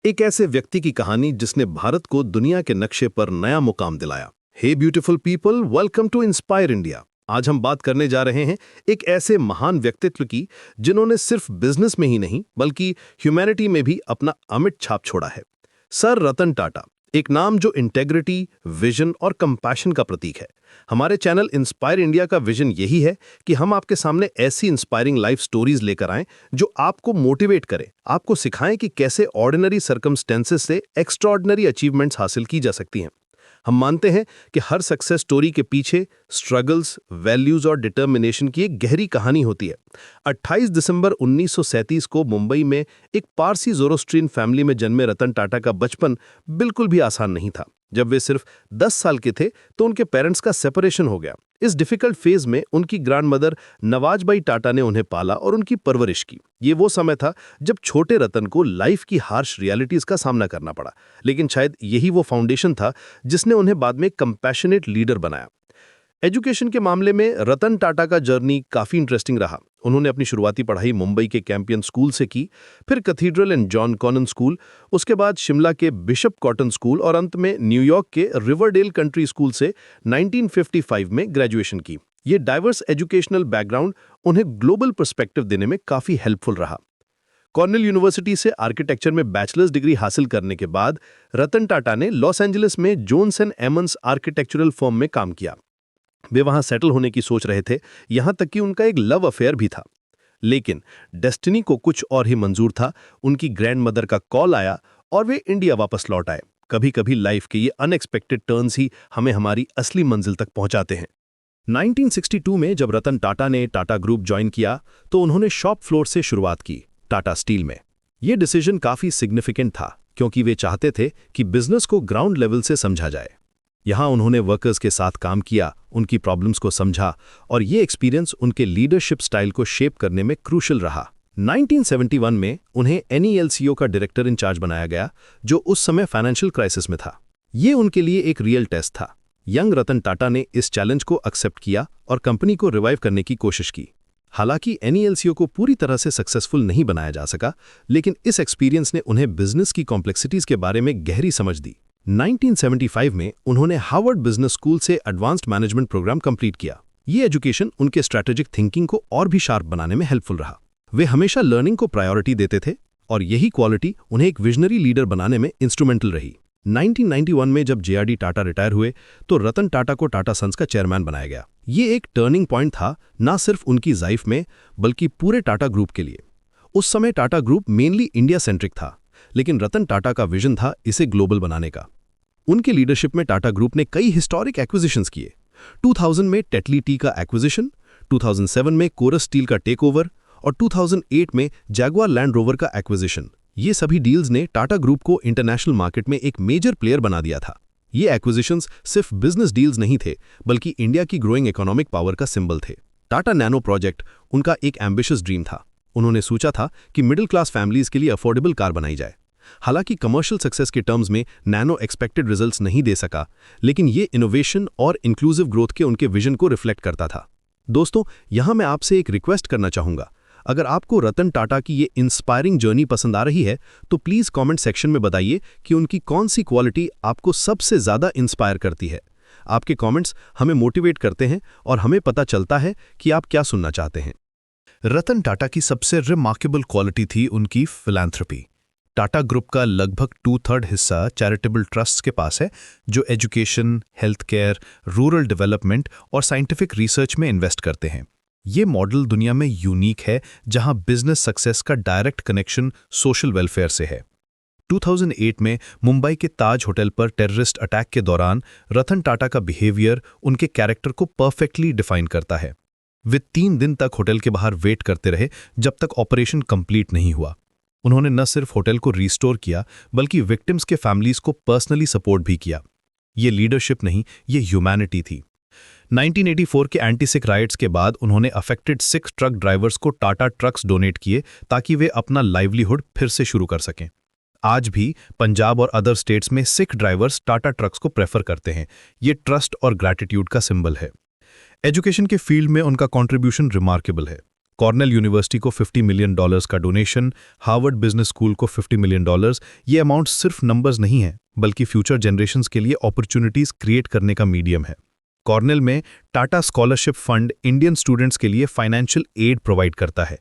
एक ऐसे व्यक्ति की कहानी जिसने भारत को दुनिया के नक्शे पर नया मुकाम दिलाया। Hey beautiful people, welcome to Inspire India. आज हम बात करने जा रहे हैं एक ऐसे महान व्यक्तित्व की जिन्होंने सिर्फ बिजनेस में ही नहीं बल्कि ह्यूमैनिटी में भी अपना अमिट छाप छोड़ा है। सर रतन टाटा, एक नाम जो इंटेग्रिटी, विजन और कंपैशन का प्रतीक है। हमारे चैनल इंस्पायर इंडिया का विजन यही है कि हम आपके सामने ऐसी इंस्पायरिंग लाइफ स्टोरीज लेकर आएं जो आपको मोटिवेट करें, आपको सिखाएं कि कैसे ऑर्डिनरी सर्कमस्टेंसेस से एक्स्ट्राऑर्डिनरी अचीवमेंट्स हासिल की जा सकती हैं। हम मानते हैं कि हर सक्सेस स्टोरी के पीछे स्ट्रगल्स, वैल्यूज और डिटर्मिनेशन की एक गहरी कहानी होती है। 28 दिसंबर 1937 को मुंबई में एक पारसी ज़ोरोस्ट्रियन फैमिली में जन्मे रतन टाटा का बचपन बिल्कुल भी आसान नहीं था। जब वे सिर्फ 10 साल के थे तो उनके पेरेंट्स का सेपरेशन हो गया। इस डिफिकल्ट फेज में उनकी ग्रैंडमदर नवाजबाई टाटा ने उन्हें पाला और उनकी परवरिश की। ये वो समय था जब छोटे रतन को लाइफ की हार्श रियलिटीज का सामना करना पड़ा, लेकिन शायद यही वो फाउंडेशन था जिसने उन्हें बाद में कंपैशनेट लीडर बनाया। एजुकेशन के मामले में रतन टाटा का जर्नी काफ़ी इंटरेस्टिंग रहा। उन्होंने अपनी शुरुआती पढ़ाई मुंबई के कैंपियन स्कूल से की, फिर Cathedral and John Connon school, उसके बाद शिमला के बिशप कॉटन स्कूल और अंत में न्यूयॉर्क के रिवरडेल कंट्री स्कूल से 1955 में ग्रेजुएशन की। ये डाइवर्स एजुकेशनल बैकग्राउंड उन्हें ग्लोबल पर्सपेक्टिव देने में काफ़ी हेल्पफुल रहा। कॉर्नेल यूनिवर्सिटी से आर्किटेक्चर में बैचलर्स डिग्री हासिल करने के बाद रतन टाटा ने लॉस एंजलिस में जोन्स एंड एमंस आर्किटेक्चरल फर्म में काम किया। वे वहां सेटल होने की सोच रहे थे, यहां तक कि उनका एक लव अफेयर भी था। लेकिन डेस्टिनी को कुछ और ही मंजूर था। उनकी ग्रैंडमदर का कॉल आया और वे इंडिया वापस लौट आए। कभी कभी लाइफ के ये अनएक्सपेक्टेड टर्न्स ही हमें हमारी असली मंजिल तक पहुंचाते हैं। 1962 में जब रतन टाटा ने टाटा ग्रुप ज्वाइन किया तो उन्होंने शॉप फ्लोर से शुरुआत की, टाटा स्टील में। ये डिसीजन काफी सिग्निफिकेंट था क्योंकि वे चाहते थे कि बिजनेस को ग्राउंड लेवल से समझा जाए। यहां उन्होंने वर्कर्स के साथ काम किया, उनकी प्रॉब्लम्स को समझा और ये एक्सपीरियंस उनके लीडरशिप स्टाइल को शेप करने में क्रूशल रहा। 1971 में उन्हें NELCO का डायरेक्टर इंचार्ज बनाया गया, जो उस समय फाइनेंशियल क्राइसिस में था। ये उनके लिए एक रियल टेस्ट था। यंग रतन टाटा ने इस चैलेंज को एक्सेप्ट किया और कंपनी को रिवाइव करने की कोशिश की। हालांकि NELCO को पूरी तरह से सक्सेसफुल नहीं बनाया जा सका, लेकिन इस एक्सपीरियंस ने उन्हें बिजनेस की कॉम्प्लेक्सिटीज के बारे में गहरी समझ दी। 1975 में उन्होंने हार्वर्ड बिजनेस स्कूल से एडवांस्ड मैनेजमेंट प्रोग्राम कंप्लीट किया। ये एजुकेशन उनके स्ट्रैटेजिक थिंकिंग को और भी शार्प बनाने में हेल्पफुल रहा। वे हमेशा लर्निंग को प्रायोरिटी देते थे और यही क्वालिटी उन्हें एक विजनरी लीडर बनाने में इंस्ट्रूमेंटल रही। 1991 में जब JRD टाटा रिटायर हुए तो रतन टाटा को टाटा सन्स का चेयरमैन बनाया गया। ये एक टर्निंग पॉइंट था, ना सिर्फ उनकी लाइफ में बल्कि पूरे टाटा ग्रुप के लिए। उस समय Tata group mainly India centric था, लेकिन रतन टाटा का विजन था इसे ग्लोबल बनाने का। उनके लीडरशिप में टाटा ग्रुप ने कई हिस्टोरिक एक्विजिशंस किए। 2000 में टेटली टी का एक्विजिशन, 2007 में कोरस स्टील का टेकओवर और 2008 में जैगुआर लैंड रोवर का एक्विजिशन। ये सभी डील्स ने टाटा ग्रुप को इंटरनेशनल मार्केट में एक मेजर प्लेयर बना दिया था। ये एक्विजिशंस सिर्फ बिजनेस डील्स नहीं थे बल्कि इंडिया की ग्रोइंग इकोनॉमिक पावर का सिंबल थे। टाटा नैनो प्रोजेक्ट उनका एक एम्बिशियस ड्रीम था। उन्होंने सोचा था कि मिडिल क्लास फैमिलीज के लिए अफोर्डेबल कार बनाई जाए। हालांकि कमर्शियल सक्सेस के टर्म्स में नैनो एक्सपेक्टेड रिजल्ट्स नहीं दे सका, लेकिन ये इनोवेशन और इंक्लूसिव ग्रोथ के उनके विजन को रिफ्लेक्ट करता था। दोस्तों, यहां मैं आपसे एक रिक्वेस्ट करना चाहूंगा। अगर आपको रतन टाटा की ये इंस्पायरिंग जर्नी पसंद आ रही है तो प्लीज कमेंट सेक्शन में बताइए कि उनकी कौन सी क्वालिटी आपको सबसे ज्यादा इंस्पायर करती है। आपके कमेंट्स हमें मोटिवेट करते हैं और हमें पता चलता है कि आप क्या सुनना चाहते हैं। रतन टाटा की सबसे रिमार्केबल क्वालिटी थी उनकी फिलैंथ्रोपी। टाटा ग्रुप का लगभग 2/3 हिस्सा चैरिटेबल ट्रस्ट्स के पास है, जो education, health care, rural development और साइंटिफिक रिसर्च में इन्वेस्ट करते हैं। ये मॉडल दुनिया में यूनिक है, जहां बिजनेस सक्सेस का डायरेक्ट कनेक्शन सोशल वेलफेयर से है। 2008 में मुंबई के ताज होटल पर टेररिस्ट अटैक के दौरान रतन टाटा का बिहेवियर उनके कैरेक्टर को परफेक्टली डिफाइन करता है। वे 3 दिन तक होटल के बाहर वेट करते रहे जब तक ऑपरेशन कंप्लीट नहीं हुआ। उन्होंने न सिर्फ होटल को रिस्टोर किया बल्कि विक्टिम्स के फैमिलीज को पर्सनली सपोर्ट भी किया। ये लीडरशिप नहीं, ये ह्यूमैनिटी थी। 1984 के एंटी सिख राइट्स के बाद उन्होंने अफेक्टेड सिख ट्रक ड्राइवर्स को टाटा ट्रक्स डोनेट किए ताकि वे अपना लाइवलीहुड फिर से शुरू कर सकें। आज भी पंजाब और अदर स्टेट्स में सिख ड्राइवर्स टाटा ट्रक्स को प्रेफर करते हैं। ये ट्रस्ट और ग्रैटिट्यूड का सिंबल है। एजुकेशन के फील्ड में उनका कंट्रीब्यूशन रिमार्केबल है। कॉर्नेल यूनिवर्सिटी को $50 मिलियन का डोनेशन, हार्वर्ड बिजनेस स्कूल को $50 मिलियन। ये अमाउंट सिर्फ नंबर्स नहीं है, बल्कि फ्यूचर जनरेशंस के लिए अपॉर्चुनिटीज क्रिएट करने का मीडियम है। कॉर्नेल में Tata scholarship fund Indian students के लिए फाइनेंशियल एड प्रोवाइड करता है।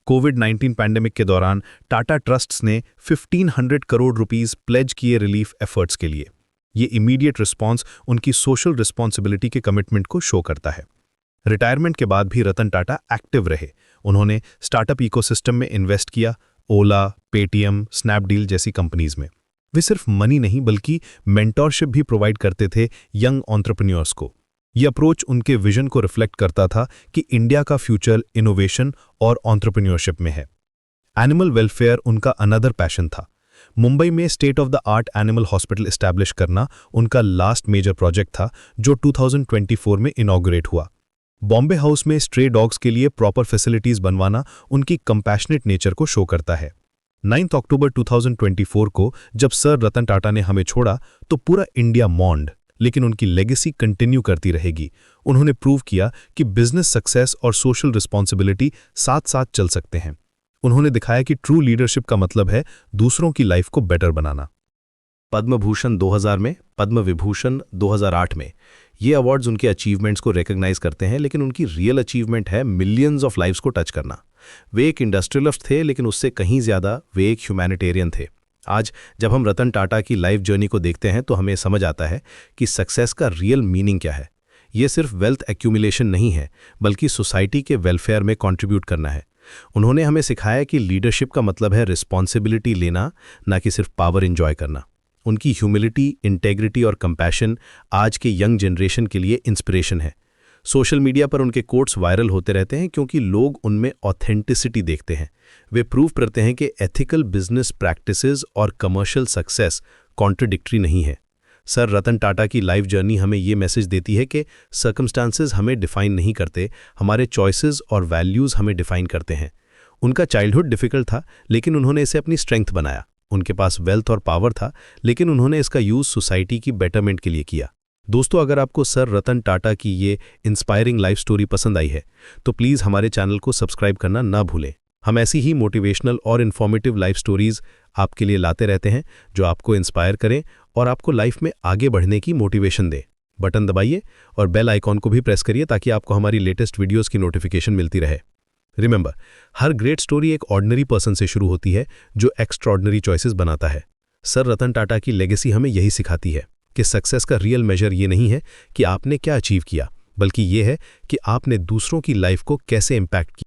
कोविड-19 पैंडेमिक के दौरान टाटा ट्रस्ट्स ने 1500 करोड़ रुपीस प्लेज किए रिलीफ एफर्ट्स के लिए। ये इमीडिएट रिस्पॉन्स उनकी सोशल रिस्पॉन्सिबिलिटी के कमिटमेंट को शो करता है। रिटायरमेंट के बाद भी रतन टाटा एक्टिव रहे। उन्होंने स्टार्टअप इकोसिस्टम में इन्वेस्ट किया, ओला, पेटीएम, स्नैपडील जैसी कंपनीज में। वे सिर्फ मनी नहीं बल्कि मेंटोरशिप भी प्रोवाइड करते थे यंग एंटरप्रेन्योर्स को। यह अप्रोच उनके विजन को रिफ्लेक्ट करता था कि इंडिया का फ्यूचर इनोवेशन और एंटरप्रेन्योरशिप में है। एनिमल वेलफेयर उनका अनदर पैशन था। मुंबई में state of the art animal hospital establish करना उनका लास्ट मेजर प्रोजेक्ट था, जो 2024 में इनॉग्रेट हुआ। बॉम्बे हाउस में स्ट्रे डॉग्स के लिए प्रॉपर फैसिलिटीज बनवाना उनकी कंपैशनेट नेचर को शो करता है। 9 अक्टूबर 2024 को जब सर रतन टाटा ने हमें छोड़ा तो पूरा इंडिया मॉन्ड, लेकिन उनकी लेगेसी कंटिन्यू करती रहेगी। उन्होंने प्रूव किया कि बिजनेस सक्सेस और सोशल रिस्पॉन्सिबिलिटी साथ साथ चल सकते हैं। उन्होंने दिखाया कि ट्रू लीडरशिप का मतलब है दूसरों की लाइफ को बेटर बनाना। पद्म भूषण 2000 में, पद्म विभूषण 2008 में, ये अवार्ड्स उनके अचीवमेंट्स को रिकॉग्नाइज करते हैं, लेकिन उनकी रियल अचीवमेंट है मिलियंस ऑफ लाइव्स को टच करना। वे एक इंडस्ट्रियलिस्ट थे, लेकिन उससे कहीं ज्यादा वे एक ह्यूमैनिटेरियन थे। आज जब हम रतन टाटा की लाइफ जर्नी को देखते हैं तो हमें समझ आता है कि सक्सेस का रियल मीनिंग क्या है। ये सिर्फ वेल्थ एक्यूमुलेशन नहीं है, बल्कि सोसाइटी के वेलफेयर में कंट्रीब्यूट करना है। उन्होंने हमें सिखाया कि लीडरशिप का मतलब है रिस्पॉन्सिबिलिटी लेना, ना कि सिर्फ पावर एंजॉय करना। उनकी ह्यूमिलिटी, इंटेग्रिटी और कंपैशन आज के यंग जनरेशन के लिए इंस्पिरेशन है। सोशल मीडिया पर उनके कोट्स वायरल होते रहते हैं क्योंकि लोग उनमें ऑथेंटिसिटी देखते हैं। वे प्रूव करते हैं कि एथिकल बिजनेस प्रैक्टिसेस और कमर्शियल सक्सेस कॉन्ट्रडिक्टरी नहीं है। सर रतन टाटा की लाइफ जर्नी हमें ये मैसेज देती है कि सर्कमस्टांसेस हमें डिफाइन नहीं करते, हमारे चॉइसेस और वैल्यूज़ हमें डिफाइन करते हैं। उनका चाइल्डहुड डिफिकल्ट था, लेकिन उन्होंने इसे अपनी स्ट्रेंथ बनाया। उनके पास वेल्थ और पावर था, लेकिन उन्होंने इसका यूज़ सोसाइटी की बेटरमेंट के लिए किया। दोस्तों, अगर आपको सर रतन टाटा की ये इंस्पायरिंग लाइफ स्टोरी पसंद आई है तो प्लीज़ हमारे चैनल को सब्सक्राइब करना ना भूलें। हम ऐसी ही मोटिवेशनल और इन्फॉर्मेटिव लाइफ स्टोरीज आपके लिए लाते रहते हैं, जो आपको इंस्पायर करें और आपको लाइफ में आगे बढ़ने की मोटिवेशन दें। बटन दबाइए और बेल आइकॉन को भी प्रेस करिए ताकि आपको हमारी लेटेस्ट वीडियोस की नोटिफिकेशन मिलती रहे। रिमेंबर, हर ग्रेट स्टोरी एक ऑर्डिनरी पर्सन से शुरू होती है जो एक्स्ट्रॉर्डिनरी चॉइसेस बनाता है। सर रतन टाटा की लेगेसी हमें यही सिखाती है कि सक्सेस का रियल मेजर ये नहीं है कि आपने क्या अचीव किया, बल्कि ये है कि आपने दूसरों की लाइफ को कैसे इम्पैक्ट किया।